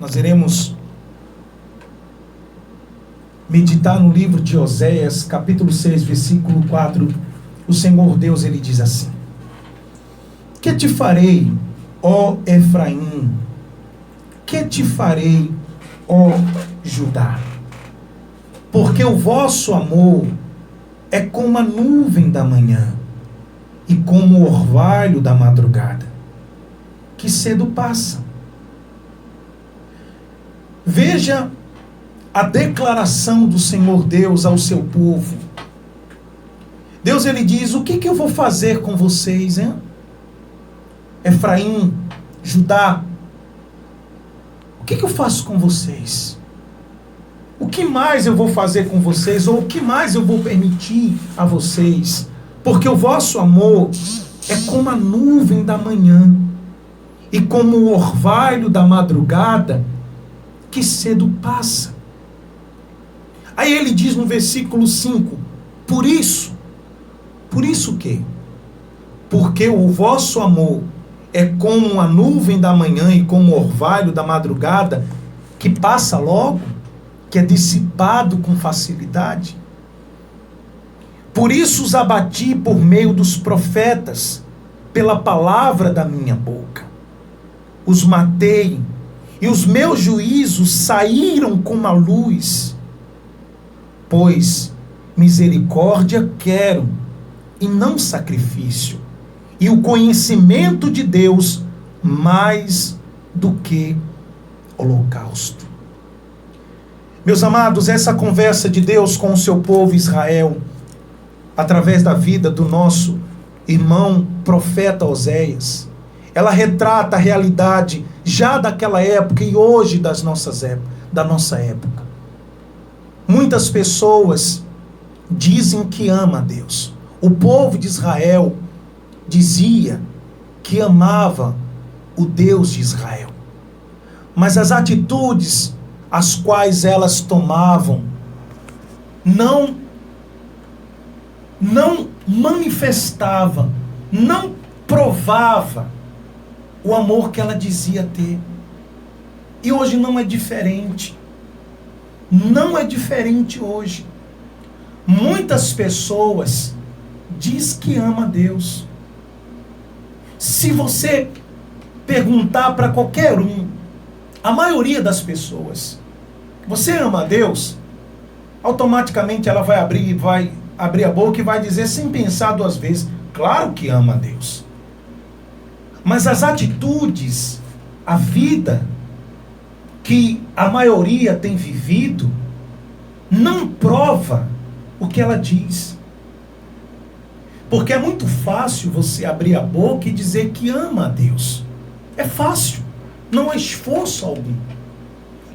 Nós iremos meditar no livro de Oséias, capítulo 6, versículo 4. O Senhor Deus, ele diz assim: que te farei, ó Efraim? Que te farei, ó Judá? Porque o vosso amor é como a nuvem da manhã e como o orvalho da madrugada, que cedo passa. Veja a declaração do Senhor Deus ao seu povo. Deus, ele diz: o que eu vou fazer com vocês, hein? Efraim, Judá, o que eu faço com vocês? O que mais eu vou fazer com vocês? Ou o que mais eu vou permitir a vocês? Porque o vosso amor é como a nuvem da manhã e como o orvalho da madrugada, que cedo passa. Aí ele diz no versículo 5, por isso o quê? Porque o vosso amor é como a nuvem da manhã e como o orvalho da madrugada, que passa logo, que é dissipado com facilidade. Por isso os abati por meio dos profetas, pela palavra da minha boca. Os matei, e os meus juízos saíram como a luz. Pois misericórdia quero, e não sacrifício, e o conhecimento de Deus mais do que holocausto. Meus amados, essa conversa de Deus com o seu povo Israel, através da vida do nosso irmão profeta Oséias, ela retrata a realidade já daquela época e hoje da nossa época. Muitas pessoas dizem que ama a Deus. O povo de Israel dizia que amava o Deus de Israel. Mas as atitudes as quais elas tomavam não manifestava, não provava o amor que ela dizia ter. E hoje não é diferente. Não é diferente hoje. Muitas pessoas diz que ama a Deus. Se você perguntar para qualquer um, a maioria das pessoas, você ama a Deus? Automaticamente ela vai abrir a boca e vai dizer sem pensar duas vezes, claro que ama a Deus. Mas as atitudes, a vida que a maioria tem vivido, não prova o que ela diz. Porque é muito fácil você abrir a boca e dizer que ama a Deus. É fácil, não há esforço algum.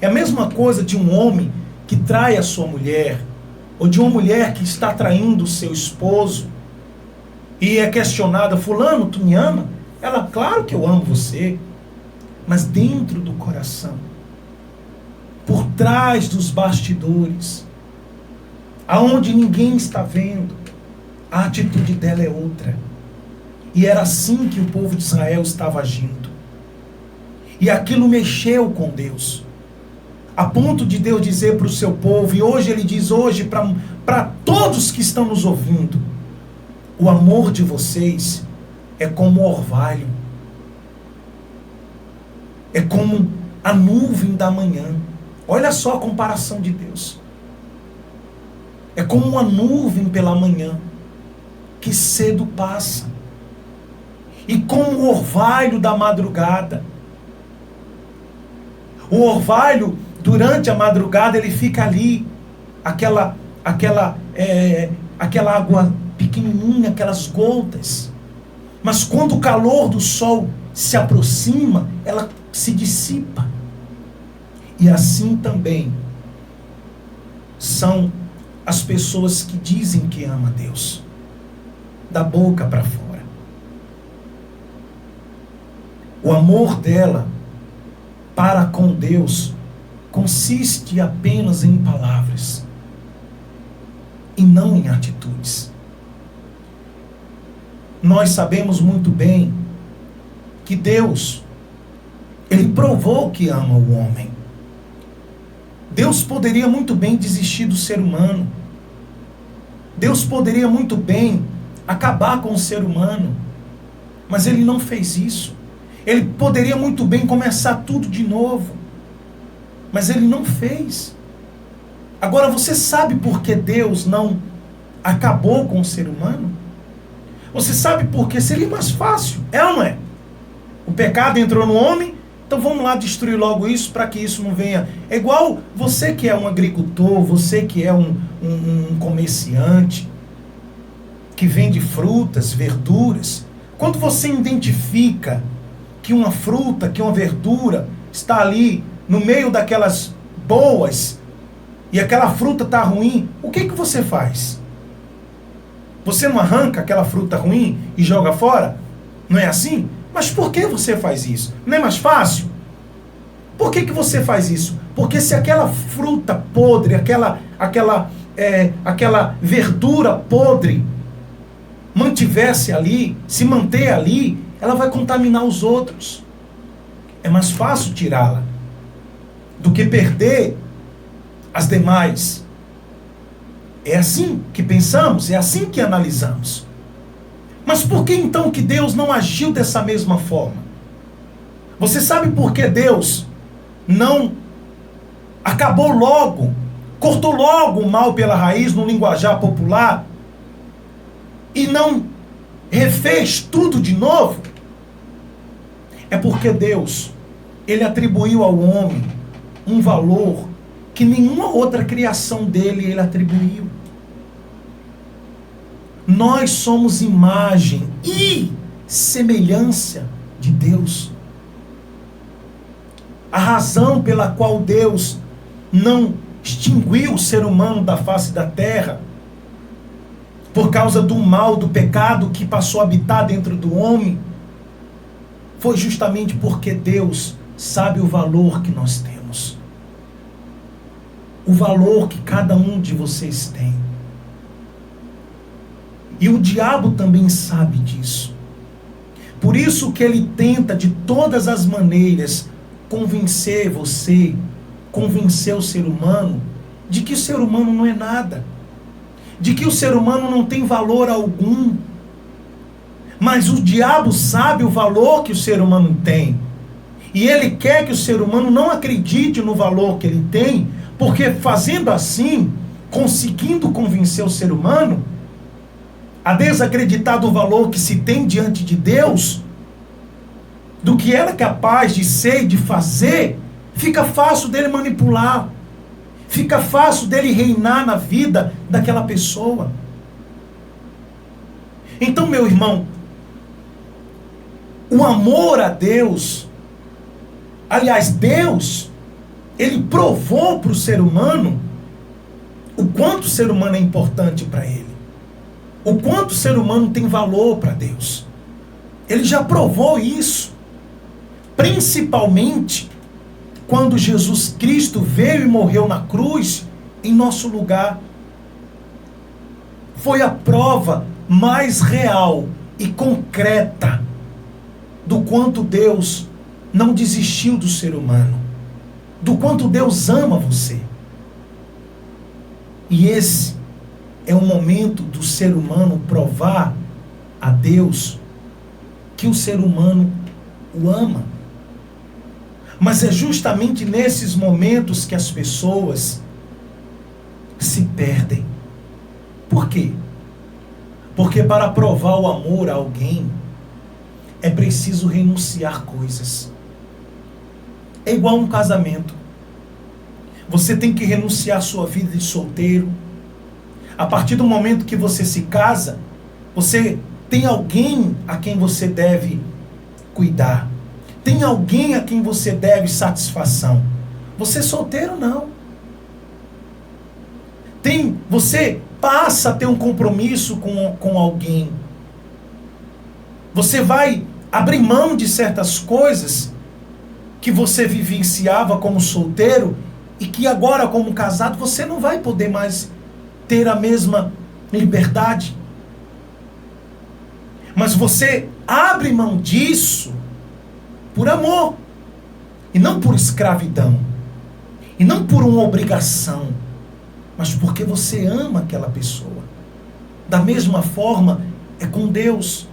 É a mesma coisa de um homem que trai a sua mulher, ou de uma mulher que está traindo o seu esposo, e é questionada: fulano, tu me ama? Ela, claro que eu amo você. Mas dentro do coração, por trás dos bastidores, aonde ninguém está vendo, a atitude dela é outra. E era assim que o povo de Israel estava agindo. E aquilo mexeu com Deus, a ponto de Deus dizer para o seu povo, e hoje ele diz hoje para todos que estão nos ouvindo: o amor de vocês é como o orvalho, é como a nuvem da manhã. Olha só a comparação de Deus. É como uma nuvem pela manhã, que cedo passa, e como o orvalho da madrugada. O orvalho, durante a madrugada, ele fica ali, aquela água pequenininha, aquelas gotas. Mas quando o calor do sol se aproxima, ela se dissipa. E assim também são as pessoas que dizem que amam a Deus, da boca para fora. O amor dela para com Deus consiste apenas em palavras e não em atitudes. Nós sabemos muito bem que Deus, Ele provou que ama o homem. Deus poderia muito bem desistir do ser humano. Deus poderia muito bem acabar com o ser humano. Mas ele não fez isso. Ele poderia muito bem começar tudo de novo. Mas ele não fez. Agora você sabe por que Deus não acabou com o ser humano? Você sabe por que seria mais fácil, é ou não é? O pecado entrou no homem, então vamos lá destruir logo isso para que isso não venha. É igual você que é um agricultor, você que é um comerciante, que vende frutas, verduras. Quando você identifica que uma fruta, que uma verdura está ali no meio daquelas boas e aquela fruta está ruim, o que você faz? Você não arranca aquela fruta ruim e joga fora? Não é assim? Mas por que você faz isso? Não é mais fácil? Por que você faz isso? Porque se aquela fruta podre, aquela verdura podre mantivesse ali, se manter ali, ela vai contaminar os outros. É mais fácil tirá-la do que perder as demais. É assim que pensamos, é assim que analisamos. Mas por que então que Deus não agiu dessa mesma forma? Você sabe por que Deus não acabou logo, cortou logo o mal pela raiz no linguajar popular e não refez tudo de novo? É porque Deus, ele atribuiu ao homem um valor que nenhuma outra criação dele ele atribuiu. Nós somos imagem e semelhança de Deus. A razão pela qual Deus não extinguiu o ser humano da face da terra, por causa do mal, do pecado que passou a habitar dentro do homem, foi justamente porque Deus sabe o valor que nós temos. O valor que cada um de vocês tem. E o diabo também sabe disso. Por isso que ele tenta de todas as maneiras convencer você, convencer o ser humano, de que o ser humano não é nada. De que o ser humano não tem valor algum. Mas o diabo sabe o valor que o ser humano tem. E ele quer que o ser humano não acredite no valor que ele tem, porque fazendo assim, conseguindo convencer o ser humano a desacreditar do valor que se tem diante de Deus, do que ela é capaz de ser e de fazer, fica fácil dele manipular, fica fácil dele reinar na vida daquela pessoa. Então, meu irmão, o amor a Deus, aliás, Deus, ele provou para o ser humano o quanto o ser humano é importante para ele. O quanto o ser humano tem valor para Deus. Ele já provou isso. Principalmente quando Jesus Cristo veio e morreu na cruz em nosso lugar. Foi a prova mais real e concreta do quanto Deus não desistiu do ser humano. Do quanto Deus ama você. E esse é o momento do ser humano provar a Deus que o ser humano o ama. Mas é justamente nesses momentos que as pessoas se perdem. Por quê? Porque para provar o amor a alguém, é preciso renunciar coisas. É igual um casamento. Você tem que renunciar à sua vida de solteiro. A partir do momento que você se casa, você tem alguém a quem você deve cuidar. Tem alguém a quem você deve satisfação. Você solteiro, não. Você passa a ter um compromisso com alguém. Você vai abrir mão de certas coisas que você vivenciava como solteiro e que agora, como casado, você não vai poder mais ter a mesma liberdade. Mas você abre mão disso por amor. E não por escravidão. E não por uma obrigação. Mas porque você ama aquela pessoa. Da mesma forma é com Deus.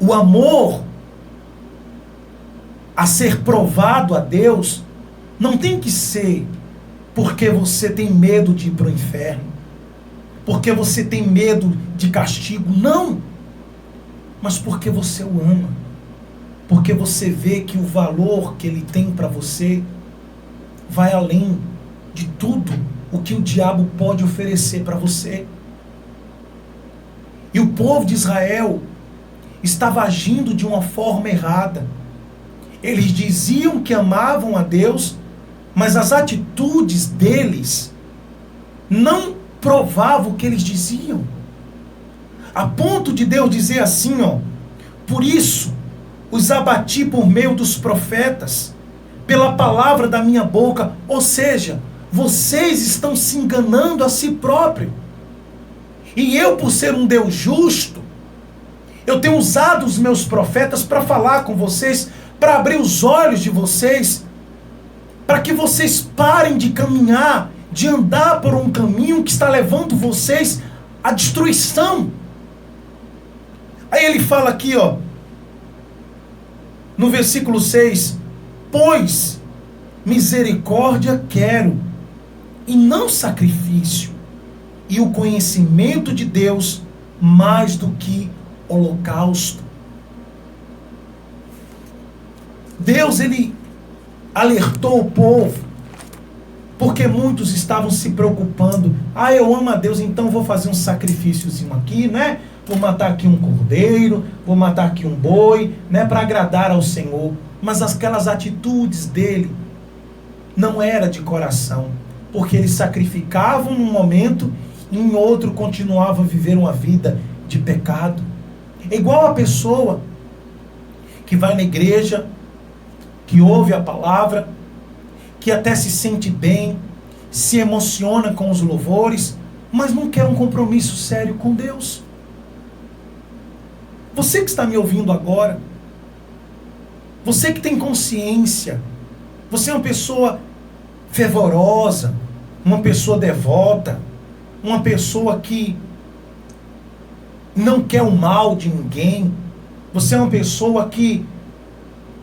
O amor a ser provado a Deus não tem que ser porque você tem medo de ir para o inferno, porque você tem medo de castigo, não, mas porque você o ama, porque você vê que o valor que ele tem para você vai além de tudo o que o diabo pode oferecer para você. E o povo de Israel estava agindo de uma forma errada. Eles diziam que amavam a Deus, mas as atitudes deles não provavam o que eles diziam. A ponto de Deus dizer assim, por isso os abati por meio dos profetas, pela palavra da minha boca. Ou seja, vocês estão se enganando a si próprio. E eu, por ser um Deus justo, eu tenho usado os meus profetas para falar com vocês, para abrir os olhos de vocês, para que vocês parem de caminhar, de andar por um caminho que está levando vocês à destruição. Aí ele fala aqui, no versículo 6, pois misericórdia quero, e não sacrifício, e o conhecimento de Deus mais do que holocausto. Deus, ele alertou o povo, porque muitos estavam se preocupando. Eu amo a Deus, então vou fazer um sacrifíciozinho aqui, né? Vou matar aqui um cordeiro, vou matar aqui um boi, né? Para agradar ao Senhor. Mas aquelas atitudes dele não era de coração, porque eles sacrificavam num momento e em outro continuavam a viver uma vida de pecado. É igual a pessoa que vai na igreja, que ouve a palavra, que até se sente bem, se emociona com os louvores, mas não quer um compromisso sério com Deus. Você que está me ouvindo agora, você que tem consciência, você é uma pessoa fervorosa, uma pessoa devota, uma pessoa que não quer o mal de ninguém, você é uma pessoa que,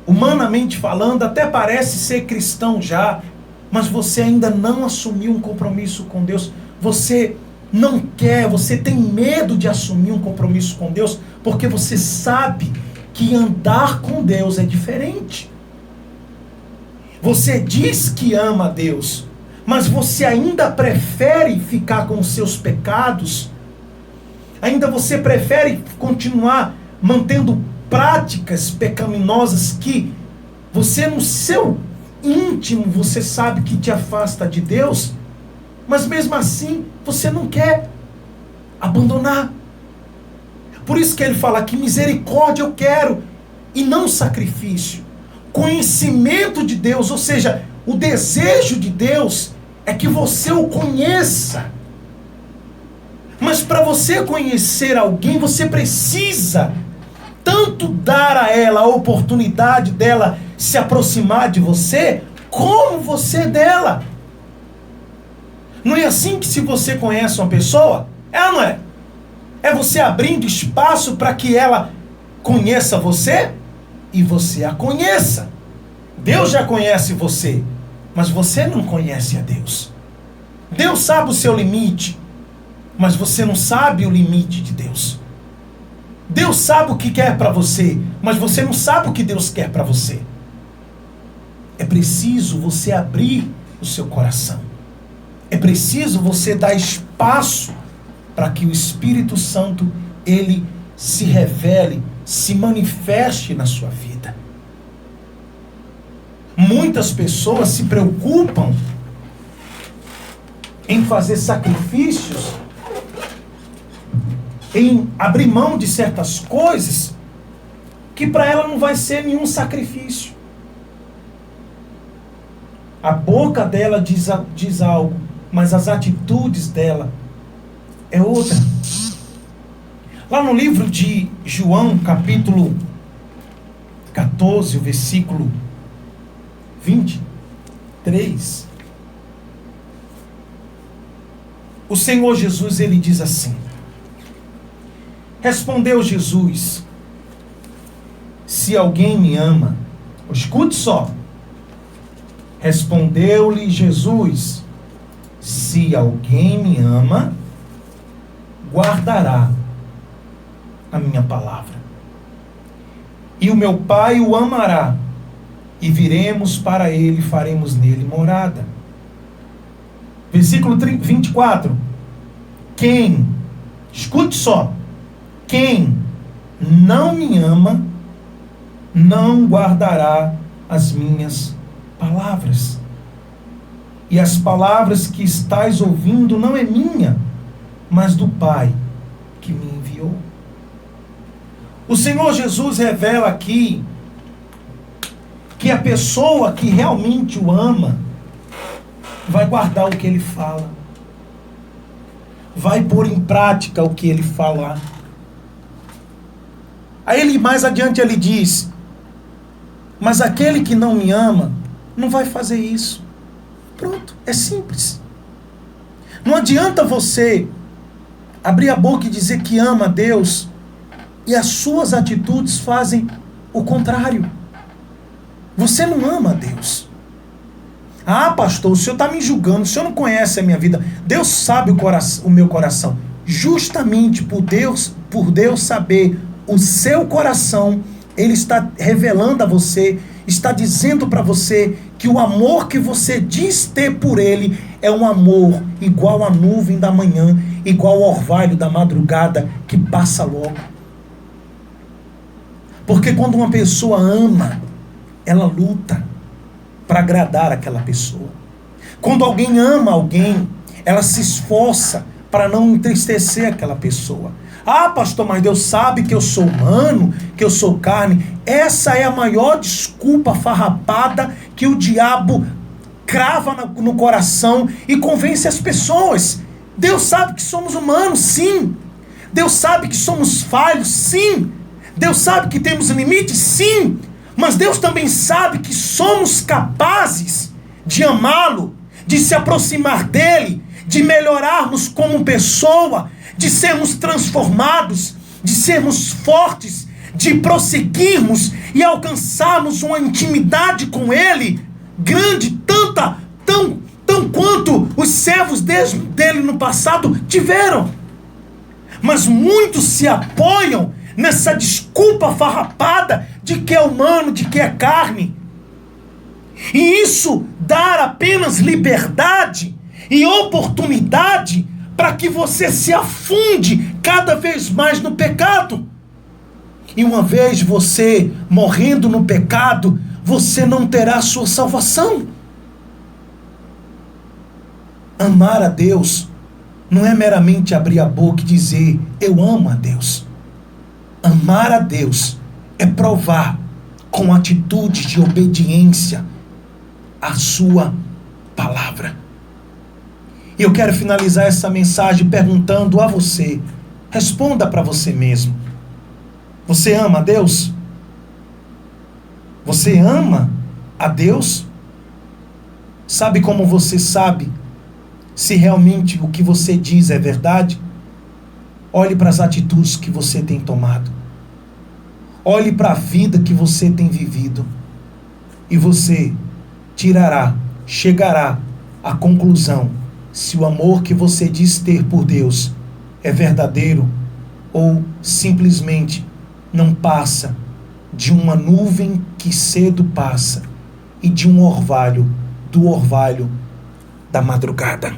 humanamente falando, até parece ser cristão já, mas você ainda não assumiu um compromisso com Deus. Você não quer, você tem medo de assumir um compromisso com Deus, porque você sabe que andar com Deus é diferente. Você diz que ama a Deus, mas você ainda prefere ficar com os seus pecados, ainda você prefere continuar mantendo práticas pecaminosas que você no seu íntimo você sabe que te afasta de Deus, mas mesmo assim você não quer abandonar. Por isso que ele fala que misericórdia eu quero e não sacrifício. Conhecimento de Deus, ou seja, o desejo de Deus é que você o conheça. Mas para você conhecer alguém, você precisa tanto dar a ela a oportunidade dela se aproximar de você, como você dela. Não é assim que, se você conhece uma pessoa, ou não é? É você abrindo espaço para que ela conheça você e você a conheça. Deus já conhece você, mas você não conhece a Deus. Deus sabe o seu limite, mas você não sabe o limite de Deus. Deus sabe o que quer para você, mas você não sabe o que Deus quer para você. É preciso você abrir o seu coração. É preciso você dar espaço para que o Espírito Santo, ele se revele, se manifeste na sua vida. Muitas pessoas se preocupam em fazer sacrifícios, em abrir mão de certas coisas, que para ela não vai ser nenhum sacrifício. A boca dela diz algo, mas as atitudes dela é outra. Lá no livro de João, capítulo 14, o versículo 23, o Senhor Jesus, ele diz assim: respondeu Jesus: se alguém me ama, escute só, respondeu-lhe Jesus: se alguém me ama, guardará a minha palavra. E o meu Pai o amará, e viremos para ele e faremos nele morada. Versículo 24. Quem, escute só, quem não me ama, não guardará as minhas palavras. E as palavras que estais ouvindo não é minha, mas do Pai que me enviou. O Senhor Jesus revela aqui que a pessoa que realmente o ama vai guardar o que ele fala, vai pôr em prática o que ele falar. Aí ele, mais adiante ele diz: mas aquele que não me ama não vai fazer isso. Pronto, é simples. Não adianta você abrir a boca e dizer que ama a Deus e as suas atitudes fazem o contrário. Você não ama a Deus. Ah, pastor, o senhor está me julgando, o senhor não conhece a minha vida. Deus sabe o meu coração. Justamente por Deus saber o seu coração, Ele está revelando a você, está dizendo para você que o amor que você diz ter por Ele é um amor igual à nuvem da manhã, igual ao orvalho da madrugada que passa logo. Porque quando uma pessoa ama, ela luta para agradar aquela pessoa. Quando alguém ama alguém, ela se esforça para não entristecer aquela pessoa. Ah, pastor, mas Deus sabe que eu sou humano, que eu sou carne. Essa é a maior desculpa farrapada que o diabo crava no coração e convence as pessoas. Deus sabe que somos humanos, sim. Deus sabe que somos falhos, sim. Deus sabe que temos limites, sim. Mas Deus também sabe que somos capazes de amá-lo, de se aproximar dele, de melhorarmos como pessoa, de sermos transformados, de sermos fortes, de prosseguirmos e alcançarmos uma intimidade com ele grande, tão quanto os servos dele no passado tiveram. Mas muitos se apoiam nessa desculpa farrapada de que é humano, de que é carne. E isso dá apenas liberdade e oportunidade para que você se afunde cada vez mais no pecado. E uma vez você morrendo no pecado, você não terá a sua salvação. Amar a Deus não é meramente abrir a boca e dizer eu amo a Deus. Amar a Deus é provar com atitude de obediência a sua palavra. E eu quero finalizar essa mensagem perguntando a você. Responda para você mesmo. Você ama a Deus? Você ama a Deus? Sabe como você sabe se realmente o que você diz é verdade? Olhe para as atitudes que você tem tomado. Olhe para a vida que você tem vivido. E você chegará à conclusão se o amor que você diz ter por Deus é verdadeiro ou simplesmente não passa de uma nuvem que cedo passa e de um orvalho, do orvalho da madrugada.